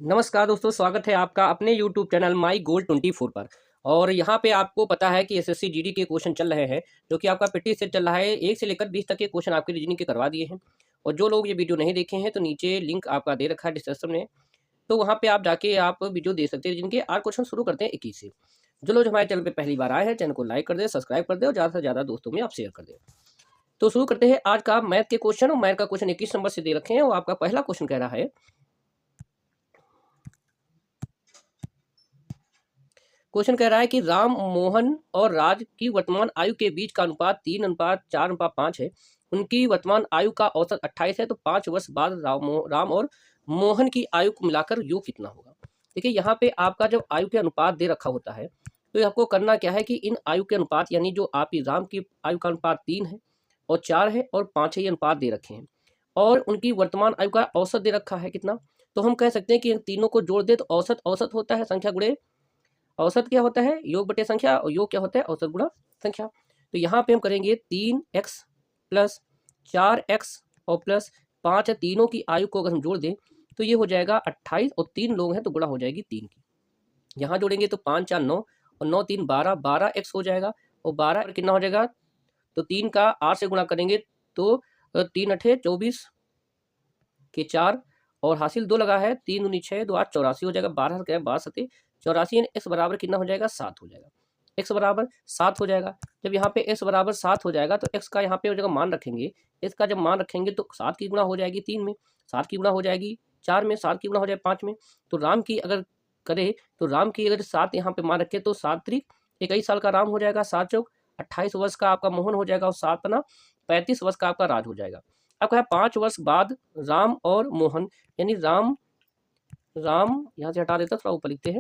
नमस्कार दोस्तों, स्वागत है आपका अपने YouTube चैनल माई गोल्ड 24 पर। और यहाँ पे आपको पता है कि एसएससी जीडी के क्वेश्चन चल रहे हैं, जो कि आपका प्रैक्टिस सेट चल रहा है। 1 से लेकर 20 तक के क्वेश्चन आपके रीजनिंग के करवा दिए हैं। और जो लोग ये वीडियो नहीं देखे हैं तो नीचे लिंक आपका दे रखा है डिस्क्रिप्शन में, तो वहाँ पे आप जाके आप वीडियो देख सकते हैं रीजनिंग के। आज क्वेश्चन शुरू करते हैं 21 से। जो लोग हमारे चैनल पर पहली बार आए हैं, चैनल को लाइक कर दे, सब्सक्राइब कर दे और ज़्यादा से ज़्यादा दोस्तों में आप शेयर कर दें। तो शुरू करते हैं आज का मैथ के क्वेश्चन। और मैथ का क्वेश्चन 21 नंबर से दे रखे हैं। और आपका पहला क्वेश्चन कह रहा है, क्वेश्चन कह रहा है कि राम, मोहन और राज की वर्तमान आयु के बीच का अनुपात 3:4:5 है। उनकी वर्तमान आयु का औसत 28 है, तो 5 वर्ष बाद राम और मोहन की आयु को मिलाकर योग कितना होगा। देखिए यहाँ पे आपका जब आयु के अनुपात दे रखा होता है, तो आपको करना क्या है कि इन आयु के अनुपात, यानी जो आपकी राम की आयु का अनुपात 3 है और 4 है और 5 है, ये अनुपात दे रखे हैं। और उनकी वर्तमान आयु का औसत दे रखा है कितना, तो हम कह सकते हैं कि इन तीनों को जोड़ दे तो औसत औसत होता है संख्या गुणे औसत क्या होता है, योग बटे संख्या, और योग क्या होता है, औसत गुणा संख्या। तो यहाँ पे हम करेंगे 3x प्लस 4x और प्लस 5 है। तीनों की आयु को अगर हम जोड़ दें तो ये हो जाएगा 28, और 3 लोग हैं तो गुणा हो जाएगी 3 की। यहाँ जोड़ेंगे तो 5 4 9 और 9 3 12, 12x हो जाएगा। और 12 कितना हो जाएगा, तो 3 का 8 से गुणा करेंगे तो 3 8 24 के 4 और हासिल 2 लगा है, 3 दूनी 6 2 8 84 हो जाएगा। 12 क्या है, 12 84, यानी x बराबर कितना हो जाएगा, 7 हो जाएगा। x बराबर 7 हो जाएगा। जब यहाँ पे x बराबर 7 हो जाएगा तो x का यहाँ पे जगह मान रखेंगे, x का जब मान रखेंगे तो 7 की गुणा हो जाएगी 3 में, 7 की गुणा हो जाएगी 4 में, 7 की गुणा हो जाएगी 5 में। तो राम की अगर करे तो राम की अगर 7 यहाँ पे मान रखे तो 7 त्रिक 21 साल का राम हो जाएगा, 7 चौक 28 वर्ष का आपका मोहन हो जाएगा, और 7 ना 35 वर्ष का आपका राज हो जाएगा। अब कहा 5 वर्ष बाद राम और मोहन, यानी राम यहाँ से हटा देता, थोड़ा ऊपर लिखते हैं।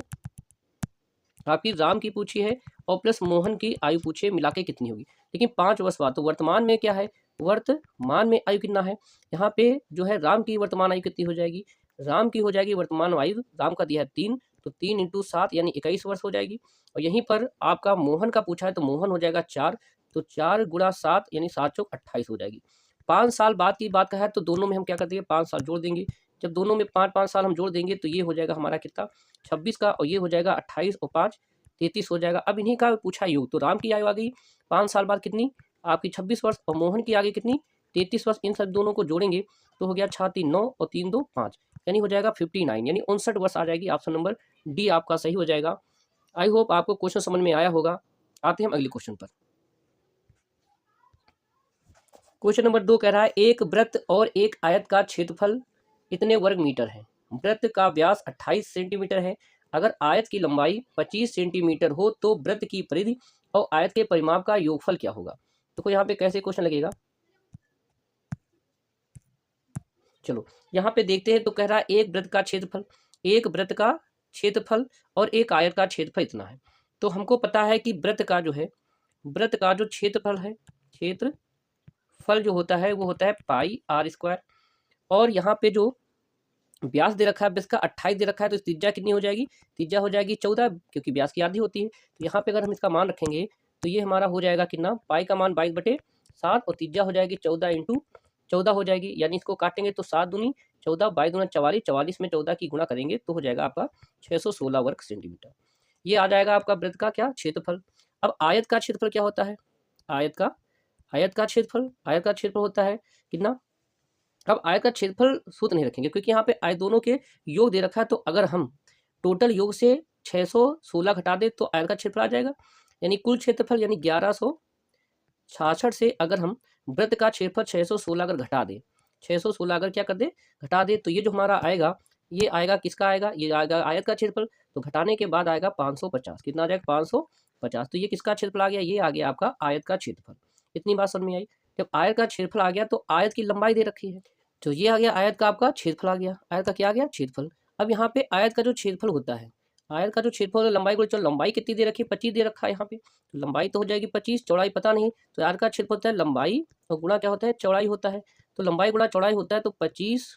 आपकी राम की पूछी है और प्लस मोहन की आयु पूछी है, मिला के कितनी होगी। लेकिन 5 वर्ष बाद, तो वर्तमान में क्या है, वर्तमान में आयु कितना है, यहाँ पे जो है राम की वर्तमान आयु कितनी हो जाएगी, राम की हो जाएगी वर्तमान आयु, राम का दिया है 3, तो 3 × 7 यानी 21 वर्ष हो जाएगी। और यहीं पर आपका मोहन का पूछा है तो मोहन हो जाएगा 4, तो 4 × 7 यानी 7 चौक 28 हो जाएगी। 5 साल बाद की बात का है तो दोनों में हम क्या कर देंगे, 5 साल जोड़ देंगे। जब दोनों में 5-5 साल हम जोड़ देंगे तो ये हो जाएगा हमारा कितना, 26 का, और ये हो जाएगा 28 और 5 33 हो जाएगा। अब इन्हीं का पूछा योग, तो राम की आयु आ गई 5 साल बाद कितनी, आपकी 26 वर्ष, और मोहन की आगे कितनी 33 वर्ष। इन सब दोनों को जोड़ेंगे तो हो गया 6 3 9 और 3 2 5, यानी हो जाएगा 59, यानी 59 वर्ष आ जाएगी। ऑप्शन नंबर डी आपका सही हो जाएगा। आई होप आपको क्वेश्चन समझ में आया होगा। आते हैं हम अगले क्वेश्चन पर। क्वेश्चन नंबर 2 कह रहा है, एक वृत्त और एक आयत का क्षेत्रफल इतने वर्ग मीटर है। वृत्त का व्यास 28 सेंटीमीटर है। अगर आयत की लंबाई 25 सेंटीमीटर हो तो वृत्त की परिधि और आयत के परिमाप का योगफल क्या होगा। तो यहाँ पे कैसे क्वेश्चन लगेगा, चलो यहाँ पे देखते हैं। तो कह रहा है एक वृत्त का क्षेत्रफल, एक वृत्त का क्षेत्रफल और एक आयत का क्षेत्रफल इतना है। तो हमको पता है कि वृत्त का जो है, वृत्त का जो क्षेत्रफल है, क्षेत्रफल जो होता है वो होता है पाई r²। और यहाँ पे जो व्यास दे रखा है, व्यास का 28 दे रखा है, तो त्रिज्या कितनी हो जाएगी, त्रिज्या हो जाएगी 14, क्योंकि व्यास की आधी होती है। तो यहाँ पे अगर हम इसका मान रखेंगे तो ये हमारा हो जाएगा कितना, पाई का मान 22/7 और त्रिज्या हो जाएगी 14 × 14 हो जाएगी। यानी इसको काटेंगे तो 7 दूनी 14, 22 दूना 44, 44 में 14 की गुणा करेंगे तो हो जाएगा आपका 616 वर्ग सेंटीमीटर। ये आ जाएगा आपका वृत्त का क्या, क्षेत्रफल। अब आयत का क्षेत्रफल क्या होता है, आयत का क्षेत्रफल होता है कितना। अब आयत का क्षेत्रफल सूत्र नहीं रखेंगे, क्योंकि यहाँ पे आयत दोनों के योग दे रखा है। तो अगर हम टोटल योग से 616 घटा दे तो आयत का क्षेत्रफल आ जाएगा, यानी कुल क्षेत्रफल, यानी 1166 से अगर हम वृत्त का क्षेत्रफल 616 अगर घटा दे, 616 अगर क्या कर दे, घटा दे, तो ये जो हमारा आएगा, ये आएगा किसका आएगा, ये आएगा आयत का क्षेत्रफल। तो घटाने के बाद आएगा 550, कितना आ जाएगा 550। तो ये किसका क्षेत्रफल आ गया, ये आ गया आपका आयत का क्षेत्रफल। इतनी बात समझ में आई। जब आयत का क्षेत्रफल आ गया तो आयत की लंबाई दे रखी है, तो ये आ गया आयत का आपका क्षेत्रफल आ गया, आयत का क्या आ गया, क्षेत्रफल। अब यहाँ पे आयत का जो क्षेत्रफल होता है, आयत का जो क्षेत्रफल लंबाई को, चलो लंबाई कितनी दे रखी है, 25 दे रखा है यहाँ पे, तो लंबाई तो हो जाएगी 25, चौड़ाई पता नहीं। तो आयत का क्षेत्रफल होता है लंबाई और गुणा क्या होता है, चौड़ाई होता है। तो लंबाई गुणा चौड़ाई होता है, तो 25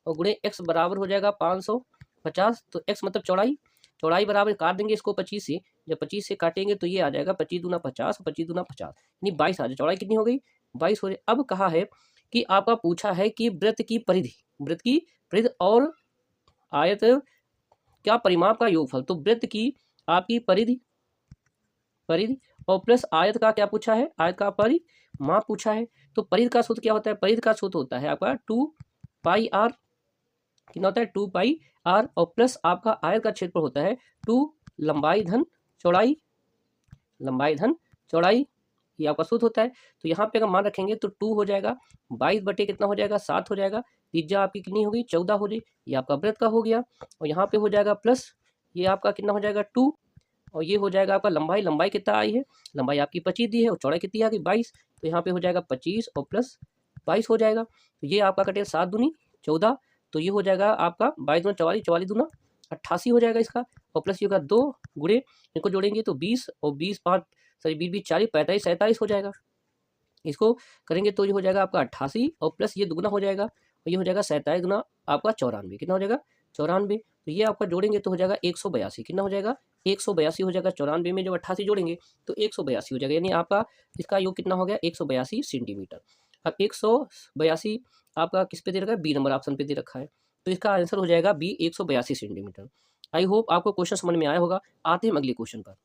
और गुणे x बराबर हो जाएगा 550। तो x मतलब चौड़ाई, चौड़ाई बराबर काट देंगे इसको 25 से, जब 25 से काटेंगे तो ये आ जाएगा 25 दूना 50, 25 दूना 50, यानी 22 आ जाए। चौड़ाई कितनी हो गई, 22 हो जाए। अब कहा है कि आपका पूछा है कि वृत्त की परिधि, वृत्त की परिधि और आयत क्या परिमाप का योगफल, तो वृत्त की आपकी परिधि और प्लस आयत का क्या पूछा है, आयत का परिमाप पूछा है। तो परिधि का सूत्र क्या होता है, परिधि का सूत्र होता है आपका 2πr, कितना होता है 2πr, और प्लस आपका आयत का क्षेत्रफल होता है 2 लंबाई धन चौड़ाई, ये आपका सूत्र होता है। तो यहाँ पे अगर मान रखेंगे तो 2 हो जाएगा, 22 बटे कितना हो जाएगा 7 हो जाएगा, त्रिज्या आपकी कितनी होगी 14 हो गई, ये आपका वृत्त का हो गया। और यहाँ पे हो जाएगा प्लस ये आपका कितना हो जाएगा 2, और ये हो जाएगा आपका लंबाई कितना आई है, लंबाई आपकी 25 दी है और चौड़ाई कितनी आ गई 22, तो यहाँ पे हो जाएगा 25 और प्लस 22 हो जाएगा। तो ये आपका कटेगा 7 दूनी 14, तो ये हो जाएगा आपका 22 दूना 44, 44 दूना 88 हो जाएगा इसका, और प्लस ये होगा 2 गुणे, इनको जोड़ेंगे तो 20 और 20 5 सॉरी 20 40 45 47 हो जाएगा। इसको करेंगे तो ये हो जाएगा आपका 88 और प्लस ये दुगुना हो जाएगा, और ये हो जाएगा 47 गुना आपका 94, कितना हो जाएगा 94। तो ये आपका जोड़ेंगे तो हो जाएगा 182, कितना हो जाएगा 182 हो जाएगा, 94 में जब 88 जोड़ेंगे तो 182 हो जाएगा, यानी आपका इसका योग कितना हो गया 182 सेंटीमीटर। अब 182 आपका किस पे दे रखा है, बी नंबर ऑप्शन पे दे रखा है, तो इसका आंसर हो जाएगा बी 182 सेंटीमीटर। आई होप आपको क्वेश्चन समझ में आया होगा। आते हैं अगले क्वेश्चन पर,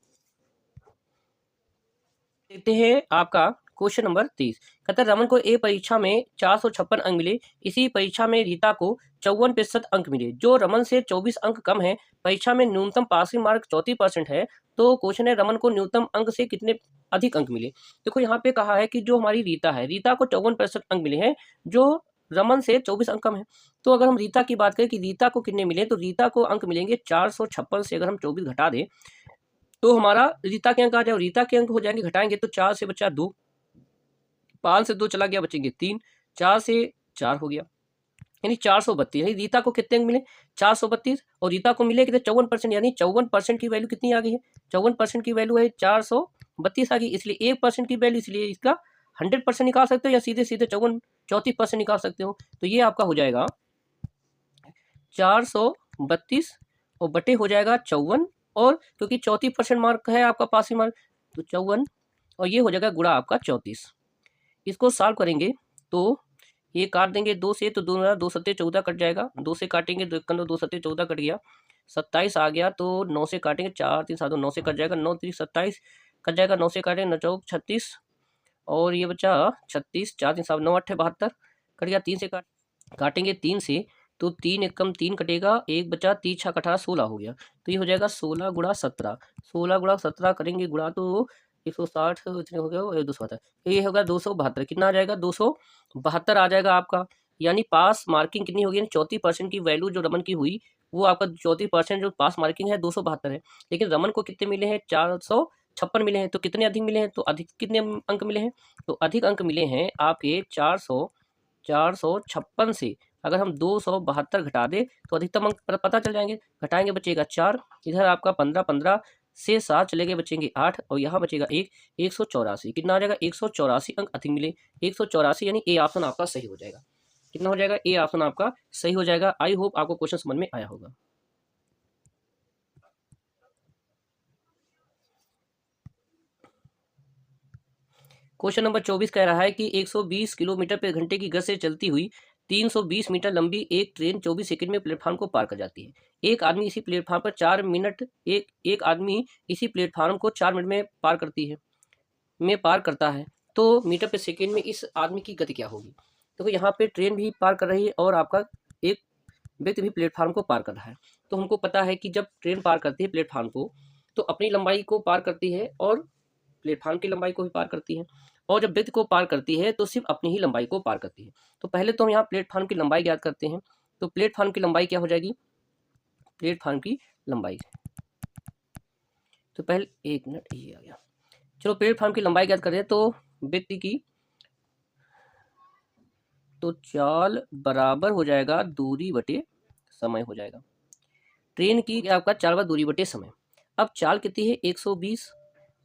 देखते हैं आपका क्वेश्चन नंबर 30। कहता है रमन को ए परीक्षा में 456 अंक मिले, इसी परीक्षा में रीता को 54% अंक मिले, जो रमन से 24 अंक कम है, परीक्षा में न्यूनतम पासिंग मार्क 34% है, तो क्वेश्चन है रमन को न्यूनतम अंक से कितने अधिक अंक मिले। देखो यहाँ पे कहा है कि जो हमारी रीता है, रीता को 54% अंक मिले हैं, जो रमन से 24 अंक कम है। तो अगर हम रीता की बात करें कि रीता को कितने मिले, तो रीता को अंक मिलेंगे 456 से अगर हम 24 घटा दें तो हमारा रीता के अंक आ जाए, रीता के अंक हो जाएंगे, घटाएंगे तो 4 से बचा 2, 5 से 2 चला गया बचेंगे 3, 4 से 4 हो गया, यानी 432। यानी रीता को कितने अंक मिले 432, और रीता को मिले कितने 54%, यानी 54% की वैल्यू कितनी आ गई है, 54% की वैल्यू है 432 आ गई, इसलिए 1% की वैल्यू, इसलिए इसका 100% निकाल सकते हो या सीधे सीधे 34% निकाल सकते हो। तो ये आपका हो जाएगा 432 और बटे हो जाएगा 54, और क्योंकि 34% मार्क है आपका पासिंग मार्क, तो 54 और ये हो जाएगा गुणा आपका 34। इसको सॉल्व करेंगे तो ये काट देंगे 2 से, तो 2 2 सत्ते 14 कट जाएगा, 2 से काटेंगे तो 2 सत्ते 14 कट गया, 27 आ गया, तो 9 से काटेंगे 4 3 7 9 से कट जाएगा, 9 3 27 कट जाएगा, 9 से काटेंगे 9 चौक 36, और ये बचा 36, 4 3 7 9 8 72 कट गया, 3 से काटेंगे 3 से, तो 3 एकम 3 कटेगा, 1 बचा 3 6 18 16 हो गया, तो ये हो जाएगा 16 गुणा 17, 16 गुणा 17 करेंगे गुणा तो 160 इतने हो गया, 272, ये होगा 272, कितना आ जाएगा 272 आ जाएगा आपका। यानी पास मार्किंग कितनी होगी, 34% की वैल्यू जो रमन की हुई वो आपका 34% जो पास मार्किंग है 272 है, लेकिन रमन को कितने मिले हैं 456 मिले हैं, तो कितने अधिक मिले हैं, तो अधिक कितने अंक मिले हैं, तो अधिक अंक मिले हैं आपके 456 से अगर हम 272 घटा दें तो अधिकतम अंक पता चल जाएंगे, घटाएंगे बचेगा 4, इधर आपका 15 15 से 7 चले गए बचेंगे 8, और यहाँ बचेगा 1, 184, कितना आ जाएगा 184 अंक अधिक मिले, 184, यानी ए ऑप्शन आपका सही हो जाएगा। कितना हो जाएगा, ए ऑप्शन आपका सही हो जाएगा। आई होप आपको क्वेश्चन समझ में आया होगा। क्वेश्चन नंबर 24 कह रहा है कि 120 किलोमीटर प्रति घंटे की गति से चलती हुई 320 मीटर लंबी एक ट्रेन 24 सेकंड में प्लेटफार्म को पार कर जाती है। एक आदमी इसी प्लेटफार्म पर 4 मिनट एक आदमी इसी प्लेटफार्म को 4 मिनट में पार करता है, तो मीटर प्रति सेकंड में इस आदमी की गति क्या होगी। तो यहाँ पे ट्रेन भी पार कर रही है और आपका एक व्यक्ति भी प्लेटफार्म को पार कर रहा है। तो हमको पता है कि जब ट्रेन पार करती है प्लेटफार्म को तो अपनी लंबाई को पार करती है और प्लेटफार्म की लंबाई को भी पार करती है, और जब वृत्त को पार करती है तो सिर्फ अपनी ही लंबाई को पार करती है। तो पहले तो हम यहाँ प्लेटफार्म की लंबाई ज्ञात करते हैं, तो प्लेटफार्म की लंबाई क्या हो जाएगी, प्लेटफार्म की लंबाई, तो पहले 1 मिनट ये आ गया, चलो प्लेटफार्म की लंबाई ज्ञात करें तो व्यक्ति की तो चाल बराबर हो जाएगा दूरी बटे समय हो जाएगा, ट्रेन की आपका चाल बराबर दूरी बटे समय। अब चाल कितनी है 120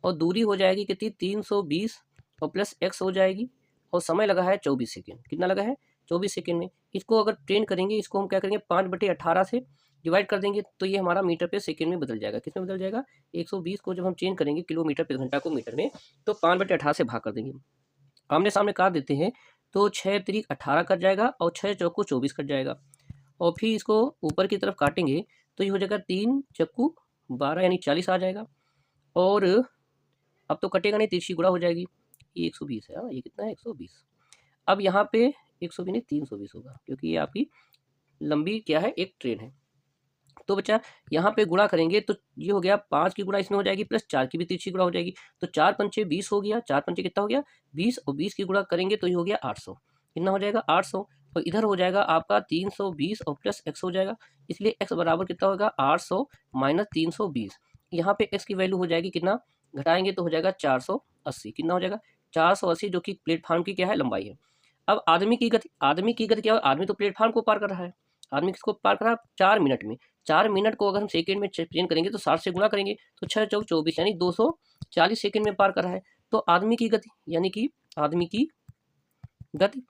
और दूरी हो जाएगी कितनी 320 और प्लस x हो जाएगी, और समय लगा है 24 सेकेंड, कितना लगा है 24 सेकेंड में। इसको अगर ट्रेन करेंगे इसको हम क्या करेंगे 5/18 से डिवाइड कर देंगे तो ये हमारा मीटर पे सेकेंड में बदल जाएगा, किस में बदल जाएगा 120 को जब हम चेंज करेंगे किलोमीटर प्रति घंटा को मीटर में तो 5/18 से भाग कर देंगे, आमने सामने काट देते हैं तो 6 3 18 कट जाएगा और 6 चौको 24 कट जाएगा, और फिर इसको ऊपर की तरफ काटेंगे तो ये हो जाएगा 3 चक्कू 12 यानी 40 आ जाएगा। और अब तो कटेगा नहीं, तिरछी गुणा हो जाएगी, ये 120 है। हाँ, ये कितना है 120। अब यहाँ पे 120 नहीं 320 होगा, क्योंकि ये आपकी लंबी क्या है, एक ट्रेन है। तो बच्चा यहाँ पे गुणा करेंगे तो ये हो गया 5 की गुणा इसमें हो जाएगी, प्लस 4 की भी तिरछी गुणा हो जाएगी। तो 4 पंचे 20 हो गया, 4 पंचे कितना हो गया 20, और 20 की गुणा करेंगे तो ये हो गया 800। कितना हो जाएगा 800। और इधर हो जाएगा आपका 320 और प्लस x हो जाएगा, इसलिए x बराबर कितना होगा 800 माइनस 320। यहाँ पे x की वैल्यू हो जाएगी कितना, घटाएंगे तो हो जाएगा 480। कितना हो जाएगा 480, जो कि प्लेटफार्म की क्या है, लंबाई है। अब आदमी की गति क्या है, आदमी तो प्लेटफार्म को पार कर रहा है। आदमी किसको पार कर रहा है 4 मिनट में। 4 मिनट को अगर हम सेकेंड में चेंज करेंगे तो 60 से गुणा करेंगे तो 6 चौक 24 यानी 240 सेकेंड में पार कर रहा है। तो आदमी की गति यानी कि आदमी की गति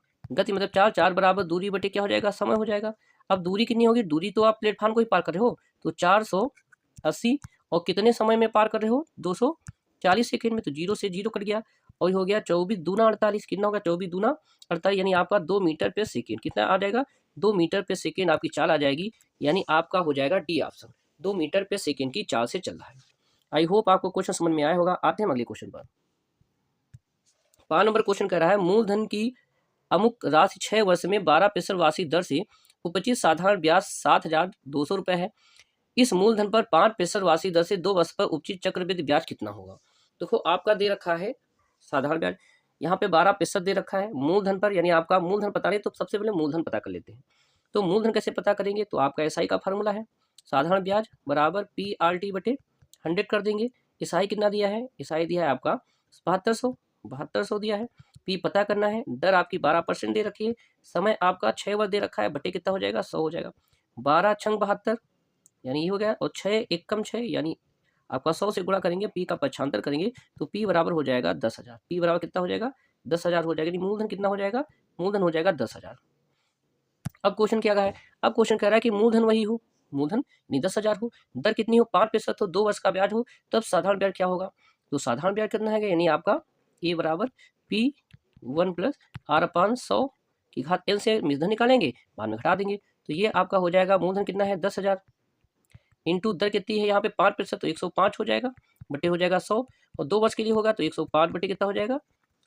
मतलब 4 4 बराबर दूरी बटे क्या हो जाएगा, समय हो जाएगा। अब दूरी कितनी होगी, दूरी तो आप प्लेटफार्म को ही पार कर रहे हो, तो 480 और कितने समय में पार कर रहे हो 240 सेकेंड में। तो 0 से 0 कट गया और ये हो गया 24 दूना 48। कितना होगा 24 दूना 48 यानी आपका 2 मीटर पे सेकेंड। कितना आ जाएगा 2 मीटर पे सेकेंड आपकी चाल आ जाएगी, यानी आपका हो जाएगा डी ऑप्शन, 2 मीटर पे सेकेंड की चाल से चल रहा है। आई होप आपको क्वेश्चन समझ में आया होगा। आते हैं अगले क्वेश्चन पर। 5 नंबर क्वेश्चन कह रहा है मूलधन की अमुक राशि 6 वर्ष में 12% वार्षिक दर से उपचित साधारण ब्याज 7,200 रुपये है। इस मूलधन पर 5% वार्षिक दर से 2 वर्ष पर उपचित चक्रवृद्धि ब्याज कितना होगा। देखो आपका दे रखा है साधारण ब्याज, यहाँ पे 12% दे रखा है मूलधन पर, यानी आपका मूलधन पता नहीं तो सबसे पहले मूलधन पता कर लेते हैं। तो मूलधन कैसे पता करेंगे, तो आपका एसआई का फार्मूला है, साधारण ब्याज बराबर PRT बटे 100 कर देंगे। एसआई कितना दिया है, एसआई दिया है आपका 7200 दिया है। पी पता करना है, दर आपकी 12% दे रखी है, समय आपका 6 वर्ष दे रखा है, बटे कितना हो जाएगा 100 हो जाएगा। 12 छंग 72 यानी ये हो गया, और 6 1 कम 6 यानी आपका 100 से गुणा करेंगे, पी का पक्षांतर करेंगे तो पी बराबर हो जाएगा 10,000। पी बराबर कितना हो जाएगा 10,000 हो जाएगा, मूलधन कितना हो जाएगा, मूलधन हो जाएगा 10,000। अब क्वेश्चन क्या है, अब क्वेश्चन कह रहा है कि मूलधन वही हो, मूलधन नहीं 10,000 हो, दर कितनी हो 5% हो, 2 वर्ष का ब्याज हो, तब साधारण ब्याज क्या होगा। तो साधारण ब्याज कितना है, यानी आपका ए बराबर P1 प्लस R/100 की घात N से मूलधन निकालेंगे, बाद में घटा देंगे। तो ये आपका हो जाएगा मूलधन कितना है 10,000 इंटू दर कितनी है यहाँ पे 5%, तो 105 हो जाएगा, बटे हो जाएगा 100, और 2 वर्ष के लिए होगा तो 105 बटे कितना हो जाएगा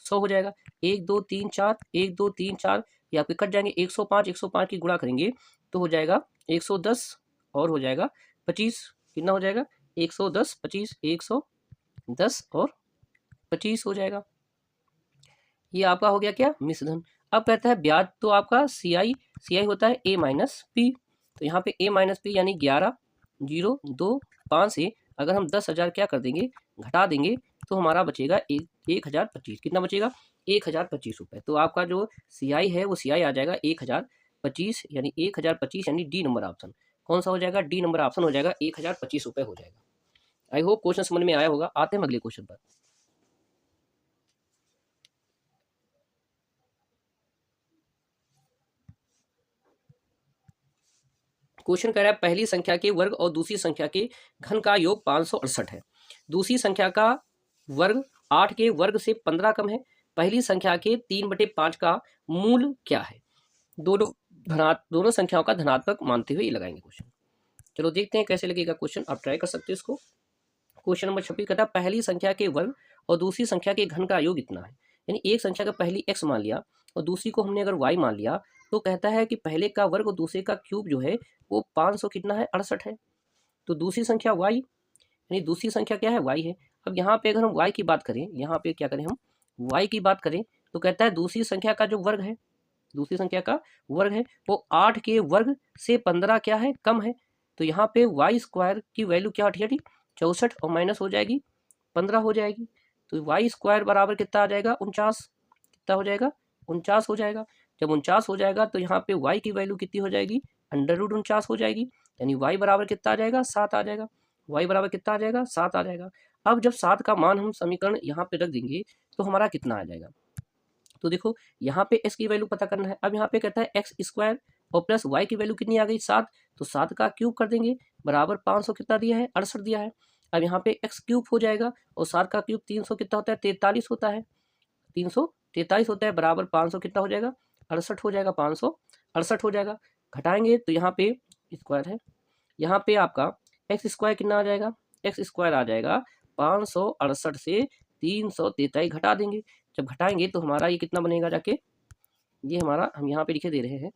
100 हो जाएगा। 1 2 3 4 1 2 3 4 ये आपके कट जाएंगे, 105 की गुणा करेंगे तो हो जाएगा 110 और हो जाएगा 25। कितना हो जाएगा 110 25 110 और 25 हो जाएगा। ये आपका हो गया क्या मिश्रधन। अब कहता है ब्याज, तो आपका सीआई होता है A माइनस पी, तो यहाँ पे A माइनस पी यानी 11,025 से अगर हम 10,000 क्या कर देंगे घटा देंगे तो हमारा बचेगा 1,025। कितना बचेगा 1,025 रुपये। तो आपका जो सीआई है वो सीआई आ जाएगा 1,025 यानी 1,025 यानी डी नंबर ऑप्शन कौन सा हो जाएगा, डी नंबर ऑप्शन हो जाएगा 1,025 रुपये हो जाएगा। आई होप क्वेश्चन समझ में आया होगा। आते हैं अगले क्वेश्चन पर। क्वेश्चन कह रहा है पहली संख्या के वर्ग और दूसरी संख्या के घन का योग 568 है। दूसरी संख्या का वर्ग 8 के वर्ग से 15 कम है। पहली संख्या के 3/5 का मूल क्या है। दोनों संख्याओं का धनात्मक मानते हुए लगाएंगे क्वेश्चन। चलो देखते हैं कैसे लगेगा क्वेश्चन, आप ट्राई कर सकते हो इसको। क्वेश्चन नंबर 26 कहता है पहली संख्या के वर्ग और दूसरी संख्या के घन का योग इतना है। यानी एक संख्या का पहली x मान लिया और दूसरी को हमने अगर y मान लिया तो कहता है कि पहले का वर्ग और दूसरे का क्यूब जो है वो 500 कितना है 68 है। तो दूसरी संख्या y यानी दूसरी संख्या क्या है y है। अब यहाँ पे अगर हम y की बात करें, यहाँ पे क्या करें हम y की बात करें तो कहता है दूसरी संख्या का जो वर्ग है, दूसरी संख्या का वर्ग है वो 8 के वर्ग से 15 क्या है कम है। तो यहाँ पे वाई स्क्वायर की वैल्यू क्या हटी 64 और माइनस हो जाएगी 15 हो जाएगी। तो वाई स्क्वायर बराबर कितना आ जाएगा 49। कितना हो जाएगा 49 हो जाएगा। जब 49 हो जाएगा तो यहाँ पे वाई की वैल्यू कितनी हो जाएगी √49 हो जाएगी, यानी वाई बराबर कितना आ जाएगा 7 आ जाएगा। वाई बराबर कितना आ जाएगा 7 आ जाएगा। अब जब 7 का मान हम समीकरण यहाँ पे रख देंगे तो हमारा कितना आ जाएगा। तो देखो यहाँ पे x की वैल्यू पता करना है। अब यहाँ पे कहता है एक्स स्क्वायर और प्लस वाई की वैल्यू कितनी आ गई 7, तो 7 का क्यूब कर देंगे बराबर 500 कितना दिया है 68 दिया है। अब यहाँ पे एक्स क्यूब हो जाएगा और 7 का क्यूब 300 कितना होता है 43 होता है, 343 होता है बराबर 500 कितना हो जाएगा 68 हो जाएगा, 568 हो जाएगा। घटाएंगे तो यहाँ पे स्क्वायर है यहाँ पे आपका एक्स स्क्वायर कितना आ जाएगा, एक्स स्क्वायर आ जाएगा 568 से 343 घटा देंगे। जब घटाएंगे तो हमारा ये कितना बनेगा जाके, ये हमारा हम यहाँ पे लिखे दे रहे हैं,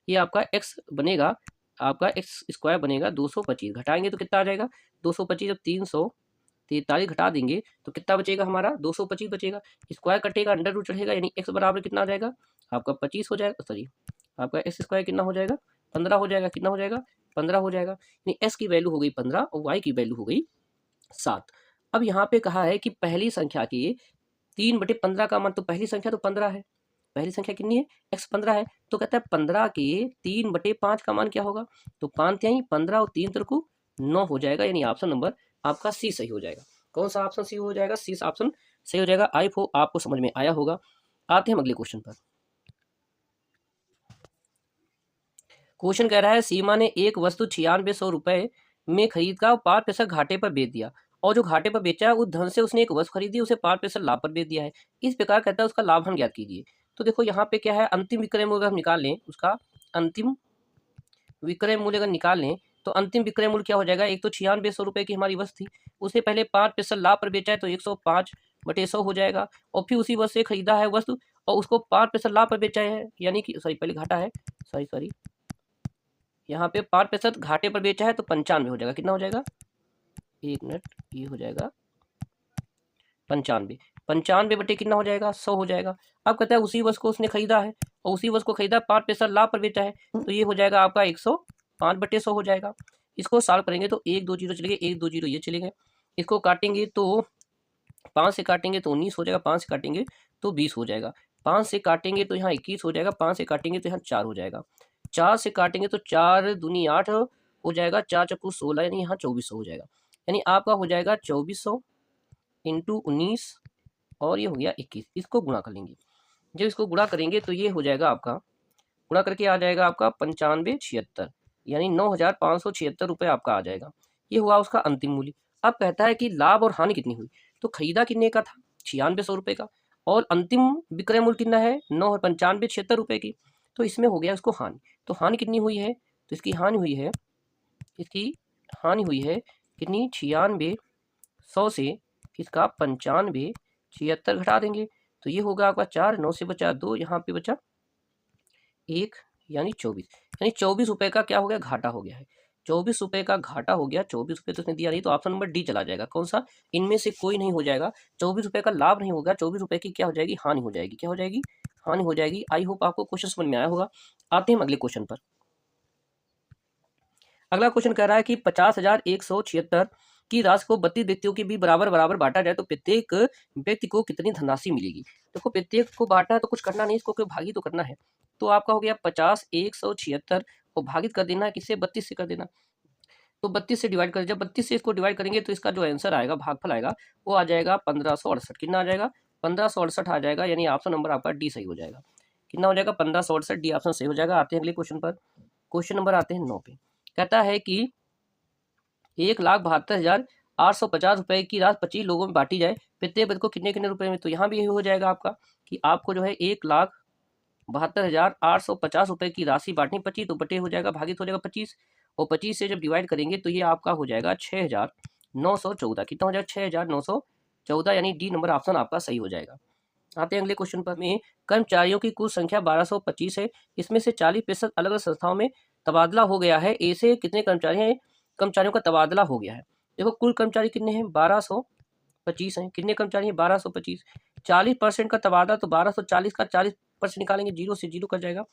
ये आपका एक्स बनेगा, आपका एक्स स्क्वायर बनेगा 225, घटाएंगे तो कितना आ जाएगा 225, जब 343 घटा देंगे तो कितना बचेगा हमारा 225 बचेगा, स्क्वायर कटेगा अंडर रूट चढ़ेगा, यानी एक्स बराबर कितना आ जाएगा आपका 25 हो जाएगा, सॉरी आपका एक्स स्क्वायर कितना हो जाएगा 15 हो जाएगा, कितना हो जाएगा 15 हो जाएगा, यानी एस की वैल्यू हो गई 15 और वाई की वैल्यू हो गई 7। अब यहाँ पे कहा है कि पहली संख्या के 3/15 का मान, तो पहली संख्या तो 15 है, पहली संख्या कितनी है x 15 है, तो कहता है 15 के 3/5 का मान क्या होगा, तो 5 तिहाई 15 और 3 को 9 हो जाएगा, यानी ऑप्शन नंबर आपका सी सही हो जाएगा। कौन सा ऑप्शन सी हो जाएगा, सी ऑप्शन सही हो जाएगा। आई होप आपको समझ में आया होगा। आते हैं अगले क्वेश्चन पर। क्वेश्चन कह रहा है सीमा ने एक वस्तु 9600 रुपए में खरीद कर 5% घाटे पर बेच दिया, और जो घाटे पर बेचा है उस धन से उसने एक वस्तु खरीदी, उसे 5% लाभ पर बेच दिया है। इस प्रकार कहता है उसका लाभ हम ज्ञात कीजिए। तो देखो यहाँ पे क्या है, अंतिम विक्रय मूल्य हम निकाल लें, उसका अंतिम विक्रय मूल्य अगर निकाल लें तो अंतिम विक्रय मूल्य क्या हो जाएगा, एक तो 9600 रुपए की हमारी वस्तु थी, उसे पहले 5% लाभ पर बेचा है तो 105/100 हो जाएगा, और फिर उसी वस्तु से खरीदा है वस्तु और उसको 5% लाभ पर बेचा है, यानी कि सॉरी पहले घाटा है, सॉरी यहाँ पे 5% घाटे पर बेचा है तो 95 हो जाएगा, कितना हो जाएगा, एक मिनट, ये हो जाएगा 95, 95 बटे कितना हो जाएगा 100 हो जाएगा। अब कहता है उसी वस्तु को उसने खरीदा है और उसी वस्तु को खरीदा 5% लाभ पर बेचा है, तो ये हो जाएगा आपका 105/100 हो जाएगा। इसको सॉल्व करेंगे तो 1 2 0 चले गए, 1 2 0 ये चले गए, इसको काटेंगे तो 5 से काटेंगे तो 19 हो जाएगा, 5 से काटेंगे तो 20 हो जाएगा, 5 से काटेंगे तो यहाँ 21 हो जाएगा, 5 से काटेंगे तो यहाँ 4 हो जाएगा, 4 से काटेंगे तो 4 दूनी 8 हो जाएगा, 4 चक्कू 16, यानी यहाँ 2400 हो जाएगा, यानी आपका हो जाएगा 2400 इंटू 19 और ये हो गया 21। इसको गुणा कर लेंगे, जब इसको गुणा करेंगे तो ये हो जाएगा आपका, गुणा करके आ जाएगा आपका 9576, यानी 9576 रुपये आपका आ जाएगा। ये हुआ उसका अंतिम मूल्य। अब कहता है कि लाभ और हानि कितनी हुई, तो खरीदा कितने का था 9600 रुपये का, और अंतिम विक्रय मूल्य कितना है 9576 रुपये की, तो इसमें हो गया उसको हानि। तो हानि कितनी हुई है, तो इसकी हानि हुई है कितनी 9600 से इसका 9576 घटा देंगे तो ये होगा आपका 4, 9 से बचा 2, यहाँ पे बचा 1, यानी 24, यानी 24 रुपये का क्या हो गया, घाटा हो गया है, 24 रुपये का घाटा हो गया। 24 रुपये तो उसने दिया नहीं, तो ऑप्शन नंबर डी चला जाएगा। कौन सा, इनमें से कोई नहीं हो जाएगा। 24 रुपये का लाभ नहीं होगा, 24 रुपये की क्या हो जाएगी, हानि हो जाएगी। क्या हो जाएगी, हानि हो जाएगी। आई होप आपको क्वेश्चन समझ में आया होगा। आते हैं अगले क्वेश्चन पर। अगला क्वेश्चन कह रहा है कि 50,176 की राशि को 32 व्यक्तियों के भी बराबर बराबर बांटा जाए तो प्रत्येक व्यक्ति को कितनी धनराशि मिलेगी। देखो प्रत्येक को बांटना है तो कुछ करना नहीं, इसको क्यों भागी तो करना है। तो आपका हो गया 50,176 को भागित कर देना है, किससे 32 से कर देना, तो 32 से डिवाइड कर, जब 32 से इसको डिवाइड करेंगे तो इसका जो आंसर आएगा, भागफल आएगा, वो आ जाएगा 1568। कितना आ जाएगा, 1568 आ जाएगा, यानी ऑप्शन नंबर आपका डी सही हो जाएगा। कितना हो जाएगा, 1568, डी ऑप्शन सही हो जाएगा। आते हैं अगले क्वेश्चन पर। क्वेश्चन नंबर आते हैं 9 पे। कहता है कि 1,72,850 रुपए की राशि 25 लोगों में बांटी जाए, प्रत्येक व्यक्ति को कितने कितने रुपए में। तो यहाँ भी यही हो जाएगा आपका कि आपको जो है 1,72,850 रुपए की राशि बांटनी 25, तो बटे हो जाएगा, भागित हो जाएगा 25, और 25 से जब डिवाइड करेंगे तो ये आपका हो जाएगा 6,914। कितना हो जाएगा, 6,914, यानी डी नंबर ऑप्शन आपका सही हो जाएगा। आते हैं अगले क्वेश्चन पर। में कर्मचारियों की कुल संख्या 1225 है, इसमें से 40% अलग अलग संस्थाओं में तबादला हो गया है। ऐसे कितने कर्मचारी हैं, कर्मचारियों का तबादला हो गया है। देखो कुल कर्मचारी कितने हैं, 1225 हैं। कितने कर्मचारी हैं, 1225। 40% का तबादला, तो 1240 का 40% निकालेंगे, 0 से 0 कर जाएगा।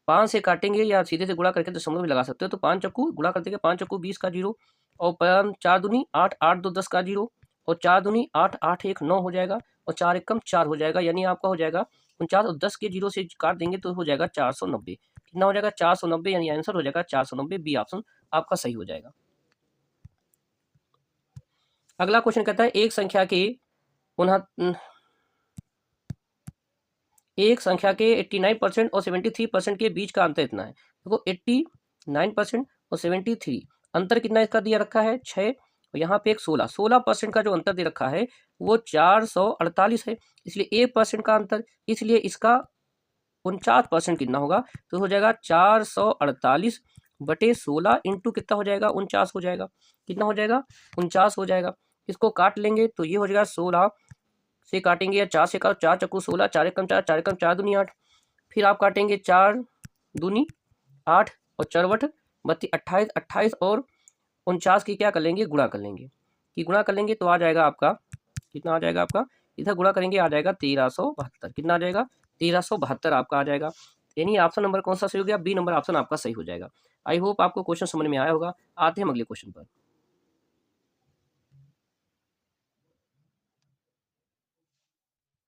5 से काटेंगे या सीधे से गुणा करके दशमलव भी लगा सकते हो, तो 5 चक्कू गुणा कर देंगे, 5 चक्कू 20 का 0, और 4 दूनी 8, 8 2 10 का 0, और 4 दूनी 8, 8 1 9 हो जाएगा, और 4 1 4 हो जाएगा, यानी आपका हो जाएगा 49, और 10 के 0 से काट देंगे तो हो जाएगा 490। कितना हो जाएगा, 490, यानी आंसर हो जाएगा 490, बी ऑप्शन आपका सही हो जाएगा। अगला क्वेश्चन कहता है एक संख्या के 89% और 73% के बीच का अंतर इतना है। देखो 89% और 73, अंतर कितना इसका दिया रखा है 6, और यहाँ पे एक 16% का जो अंतर दे रखा है वो 448 है, इसलिए 1% का अंतर, इसलिए इसका 49% कितना होगा, तो हो जाएगा 448 बटे 16 इंटू कितना हो जाएगा, 49 हो जाएगा। कितना हो जाएगा, 49 हो जाएगा। इसको काट लेंगे तो ये हो जाएगा 16 से काटेंगे या 4 से काटो, 4 चक्कू 16, 4 एकम 4, 4 एकम 4 दूनी 8। फिर आप काटेंगे 4 दूनी 8 और 4 बट 32, 28, 28 और 49 की क्या कर लेंगे, गुणा कर लेंगे। कि गुणा कर लेंगे तो आ जाएगा आपका, कितना आ जाएगा आपका, इधर गुणा करेंगे आ जाएगा 1372। कितना आ जाएगा, 1372 आपका आ जाएगा। यानी ऑप्शन नंबर कौन सा सही हो गया, बी नंबर ऑप्शन आपका सही हो जाएगा। आई होप आपको क्वेश्चन समझ में आया होगा। आते हैं हम अगले क्वेश्चन पर।